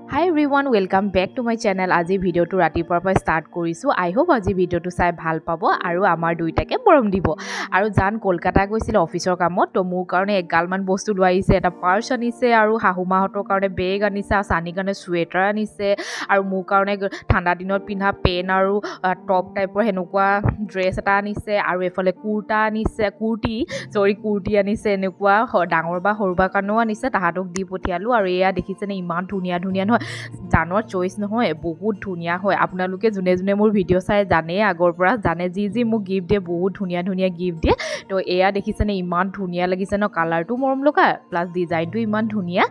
Hi everyone, welcome back to my channel. আজি ভিডিওটো ৰাতিপুৱাৰ পৰা ষ্টাৰ্ট কৰিছো. I hope আজি ভিডিওটো চাই ভাল পাব আৰু আমাৰ দুইটাকে মৰম দিব। আৰু জান কলকাতা গৈছিল অফিচৰ কামত, তো মোৰ কাৰণে এগালমান বস্তু লৈ আহিছে। এটা পাৰ্স আনিছে আৰু হাহুমাহঁতৰ কাৰণে বেগ আনিছে, আৰু সানি কাৰণে সুৱেটাৰ আনিছে, আৰু মোৰ কাৰণে ঠাণ্ডা দিনত পিন্ধা পেন আৰু টপ টাইপৰ হেনেকুৱা ড্ৰেছ এটা আনিছে, আৰু এফালে কুৰ্তা আনিছে, কুৰ্তি আনিছে, এনেকুৱা ডাঙৰ বা সৰু বা কাৰণেও আনিছে। তাহাঁতক দি পঠিয়ালো। আৰু এয়া দেখিছেনে ইমান ধুনীয়া ধুনীয়া নহয়, জানৰ চইচ নহয়, বহুত ধুনীয়া হয়। আপোনালোকে যোনে যোনে মোৰ ভিডিঅ' চাই জানে, আগৰ পৰা জানে, যি মোক গিফ্ট দিয়ে, বহুত ধুনীয়া ধুনীয়া গিফ্ট দিয়ে। তো এয়া দেখিছেনে ইমান ধুনীয়া লাগিছে ন, কালাৰটো মৰম লগা প্লাছ ডিজাইনটো ইমান ধুনীয়া।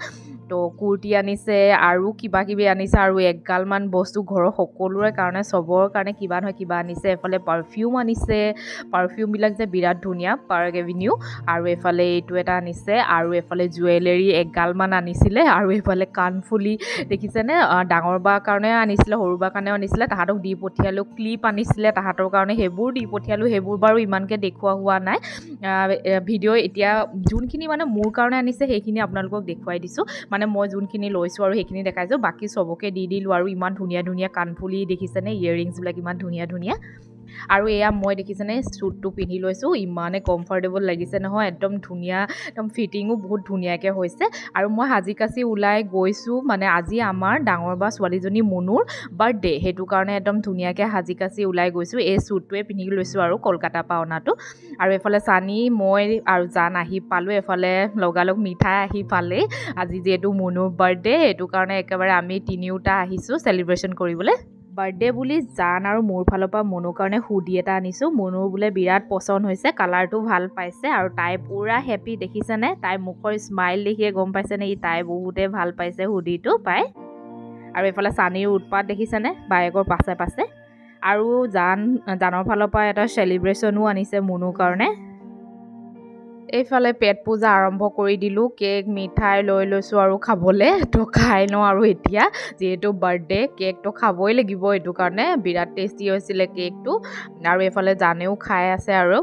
তো কুৰ্তি আনিছে আৰু কিবা কিবি আনিছে, আৰু এগালমান বস্তু ঘৰৰ সকলোৰে কাৰণে, চবৰ কাৰণে কিবা নহয় কিবা আনিছে। এফালে পাৰফিউম আনিছে, পাৰফিউমবিলাক যে বিৰাট ধুনীয়া, পাৰ্ক এভিনিউ। আৰু এফালে এইটো এটা আনিছে, আৰু এফালে জুৱেলাৰী এগালমান আনিছিলে, আৰু এফালে কাণফুলি দেখিছেনে, ডাঙৰ বাৰ কাৰণে আনিছিলে, সৰু বাৰ কাৰণেও আনিছিলে। তাহাঁতক দি পঠিয়ালোঁ। ক্লিপ আনিছিলে তাহাঁতৰ কাৰণে, সেইবোৰ দি পঠিয়ালোঁ। সেইবোৰ বাৰু ইমানকৈ দেখুওৱা হোৱা নাই ভিডিঅ'। এতিয়া যোনখিনি মানে মোৰ কাৰণে আনিছে সেইখিনি আপোনালোকক দেখুৱাই দিছোঁ, মানে মই যোনখিনি লৈছোঁ আৰু সেইখিনি দেখাইছোঁ। বাকী চবকে দি দিলোঁ। আৰু ইমান ধুনীয়া ধুনীয়া কাণফুলি দেখিছেনে, ইয়েৰিংছবিলাক ইমান ধুনীয়া ধুনীয়া। আৰু এয়া মই দেখিছেনে শ্বুটটো পিন্ধি লৈছোঁ, ইমানে কমফৰ্টেবল লাগিছে নহয়, একদম ধুনীয়া, একদম ফিটিঙো বহুত ধুনীয়াকৈ হৈছে। আৰু মই সাজি কাচি ওলাই গৈছোঁ, মানে আজি আমাৰ ডাঙৰ বা ছোৱালীজনী মুনুৰ বাৰ্থডে, সেইটো কাৰণে একদম ধুনীয়াকৈ সাজি কাচি ওলাই গৈছোঁ। এই শ্বুটটোৱে পিন্ধি লৈছোঁ আৰু কলকাতাৰ পৰা অনাটো। আৰু এফালে সানি, মই আৰু জান আহি পালোঁ। এফালে লগালগ মিঠাই আহি পালেই। আজি যিহেতু মুনুৰ বাৰ্থডে, সেইটো কাৰণে একেবাৰে আমি তিনিওটা আহিছোঁ চেলিব্ৰেশ্যন কৰিবলৈ। বাৰ্থডে বুলি জান আৰু মোৰ ফালৰ পৰা মুনুৰ কাৰণে হুডি এটা আনিছোঁ। মুনুৰ বোলে বিৰাট পচন্দ হৈছে, কালাৰটো ভাল পাইছে, আৰু তাই পূৰা হেপী দেখিছেনে, তাইৰ মুখৰ স্মাইল দেখিয়ে গম পাইছেনে তাই বহুতে ভাল পাইছে হুডিটো পাই। আৰু এইফালে সানিৰ উৎপাত দেখিছেনে বায়েকৰ পাছে পাছে। আৰু জানৰ ফালৰ পৰা এটা চেলিব্ৰেশ্যনো আনিছে মুনুৰ কাৰণে। এইফালে পেট পূজা আৰম্ভ কৰি দিলোঁ, কেক মিঠাই লৈ লৈছোঁ আৰু খাবলৈ। তো খাই লওঁ আৰু এতিয়া যিহেতু বাৰ্থডে, কেকটো খাবই লাগিব, এইটো কাৰণে বিৰাট টেষ্টি হৈছিলে কেকটো। আৰু এইফালে জানেও খাই আছে। আৰু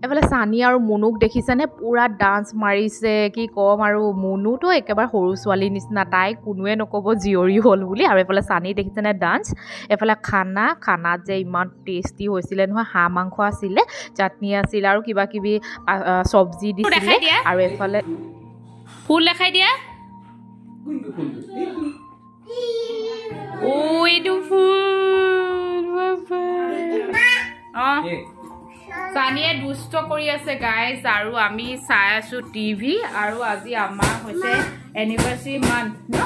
এফালে সানি আৰু মুনুক দেখিছেনে পূৰা ডান্স মাৰিছে, কি ক'ম। আৰু মুনুটো একেবাৰে সৰু ছোৱালীৰ নিচিনা, তাই কোনোৱে নক'ব জীয়ৰী হ'ল বুলি। আৰু এফালে সানি দেখিছেনে ডান্স। এফালে খানাত যে ইমান টেষ্টি হৈছিলে নহয়, হাঁহ মাংস আছিলে, চাটনি আছিলে, আৰু কিবা কিবি চব্জি দিছিলে। আৰু এফালে ফুল দেখাই দিয়া, এইটো ফুল। সানিয়ে দুষ্ট কৰি আছে গাইজ, আৰু আমি চাই আছো টিভি। আৰু আজি আমাৰ হৈছে এনিভাৰ্চাৰী মান্থ ন,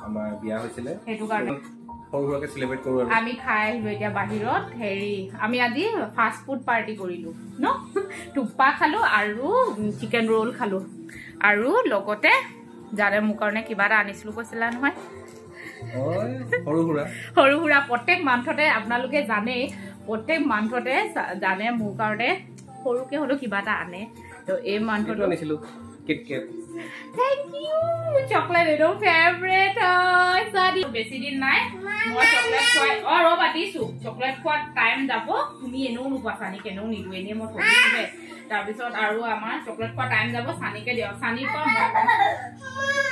আমাৰ বিয়া হৈছিলে, সেইটো কাৰণে সৰুকে সেলিব্ৰেট কৰো। আমি খাই আহিলো এতিয়া বাহিৰত। আমি আজি ফাষ্ট ফুড পাৰ্টি কৰিলো ন, থুপ্পা খালো আৰু চিকেন ৰোল খালো। আৰু লগতে জানে মোৰ কাৰণে কিবা এটা আনিছিলো কৈছিলা নহয়, সৰু সুৰা প্ৰত্যেক মান্থতে, আপোনালোকে জানেই প্ৰত্যেক মান্থতে জানে মোৰ কাৰণে সৰুকে হ'লেও কিবা এটা আনে। তো এই মান্থটো আনিছিলো কিটকেট। থ্যাংক ইউ, চকলেট একদম ফেভাৰিট হয় সানি। বেছি দিন নাই মই চকলেট খুৱাই, ৰ'বা দিছো, চকলেট খোৱাৰ টাইম যাব, তুমি এনেও নোপোৱা, সানিক এনেও নিদো, এনেই মই থৈছোহে। তাৰপিছত আৰু আমাৰ চকলেট খোৱাৰ টাইম যাব, সানিকে দিয়ক। সানিৰ পৰা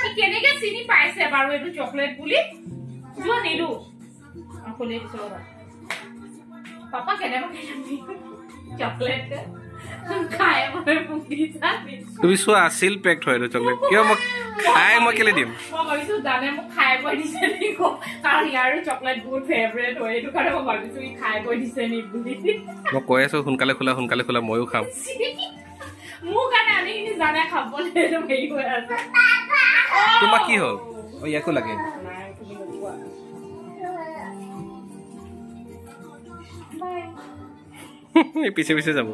মই কেনেকে চিনি পাইছে বাৰু এইটো চকলেট বুলি, যোৱা নিদো, খুলি দিছো ৰ'বা। পাপা কেনেকৈ চকলেট খাই তুমি চোৱা আছিল পেক্ট হয় চকলেট, কিয় মই খাই মই কেলে দিম। মই ভাবিছো জানে মোক খাই কৈ দিছে নি, কাৰণ ইয়াৰো চকলেট বহুত ফেভৰেট হয়, এইটো কাৰণে মই ভাবিছো ই খাই কৈ দিছে নি বুলি। মই কৈ আছো সোনকালে খোলা ময়ো খাম। মোৰ কাৰণে আনি কিনি জানে খাবলৈ হেৰি হৈ আছে। তোমাৰ কি হ'ল? ইয়াকো লাগে। পিছে পিছে যাব।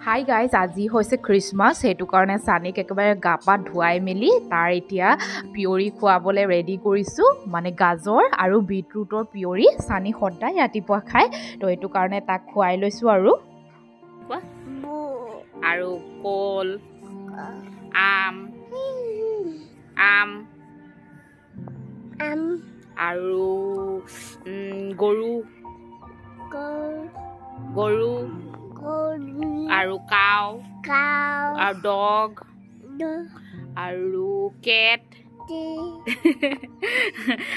হাই গাইজ, আজি হৈছে খ্ৰীষ্টমাছ, সেইটো কাৰণে সানিক একেবাৰে গা পা ধুৱাই মেলি তাৰ এতিয়া পিয়ৰি খুৱাবলৈ ৰেডি কৰিছোঁ, মানে গাজৰ আৰু বিটৰুটৰ পিয়ৰি। সানি সদায় ৰাতিপুৱা খায়, তো এইটো কাৰণে তাক খুৱাই লৈছোঁ। আৰু কল, আম আৰু গৰু আৰু কাউ আৰু ডগ আৰু কেট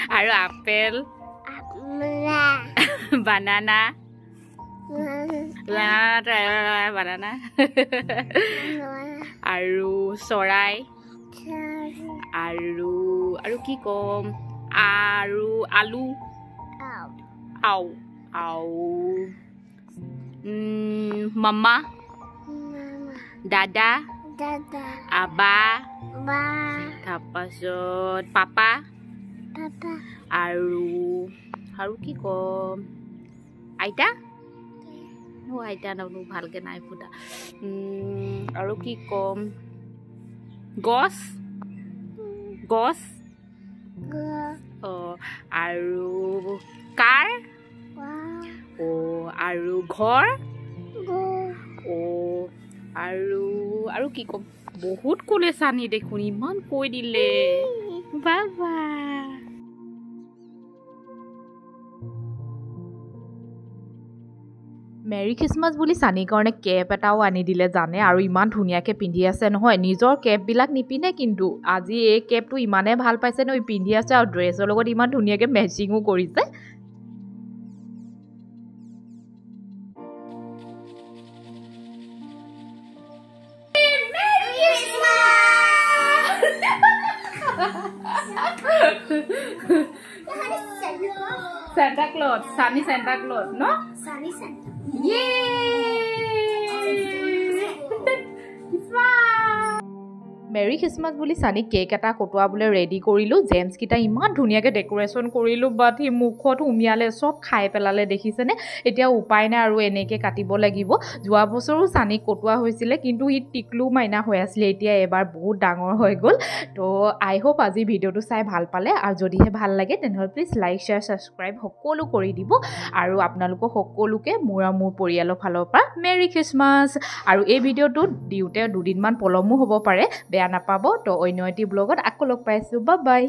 আৰু আপেল বানানা বানানা আৰু চৰাই আৰু আৰু কি কম আৰু আলু আও আও মামা দাদা আবা তাৰপাছত পাপা আৰু আৰু কি কম আইতা আইতা নামটো ভালকৈ নাই ফুটা আৰু কি কম গছ গছ আৰু কাৰ আৰু ঘৰ আৰু কি কম বহুত ক'লে চানি দেখোন ইমান কৈ দিলে বাবা মেৰী খ্ৰীষ্টমাছ বুলি চানিৰ কাৰণে কেপ এটাও আনি দিলে জানে আৰু ইমান ধুনীয়াকৈ পিন্ধি আছে নহয় নিজৰ কেপবিলাক নিপিন্ধে কিন্তু আজি এই কেপটো ইমানে ভাল পাইছে ন পিন্ধি আছে আৰু ড্ৰেছৰ লগত ইমান ধুনীয়াকৈ মেচিঙো কৰিছে Santa Claus, Sunny Santa Claus, no? Sunny Santa. Yay! Merry Christmas বুলি চানি কেক এটা কটোৱাবলৈ ৰেডি কৰিলোঁ জেমছকেইটা ইমান ধুনীয়াকৈ ডেক'ৰেশ্যন কৰিলোঁ বাট সি মুখত উমিয়ালে চব খাই পেলালে দেখিছেনে এতিয়া উপায় নাই আৰু এনেকৈ কাটিব লাগিব যোৱা বছৰো চানিক কটোৱা হৈছিলে কিন্তু ই টিকলু মাইনা হৈ আছিলে এতিয়া এবাৰ বহুত ডাঙৰ হৈ গ'ল তো আই হোপ আজি ভিডিঅ'টো চাই ভাল পালে আৰু যদিহে ভাল লাগে তেনেহ'লে প্লিজ লাইক শ্বেয়াৰ ছাবস্ক্ৰাইব সকলো কৰি দিব আৰু আপোনালোকক সকলোকে মোৰ পৰিয়ালৰ ফালৰ পৰা মেৰী খ্ৰীষ্টমাছ আৰু এই ভিডিঅ'টো দিওঁতে দুদিনমান পলমো হ'ব পাৰে বেয়া নাপাব তো অন্য এটি ব্লগত আকৌ লগ পাইছোঁ বাই বাই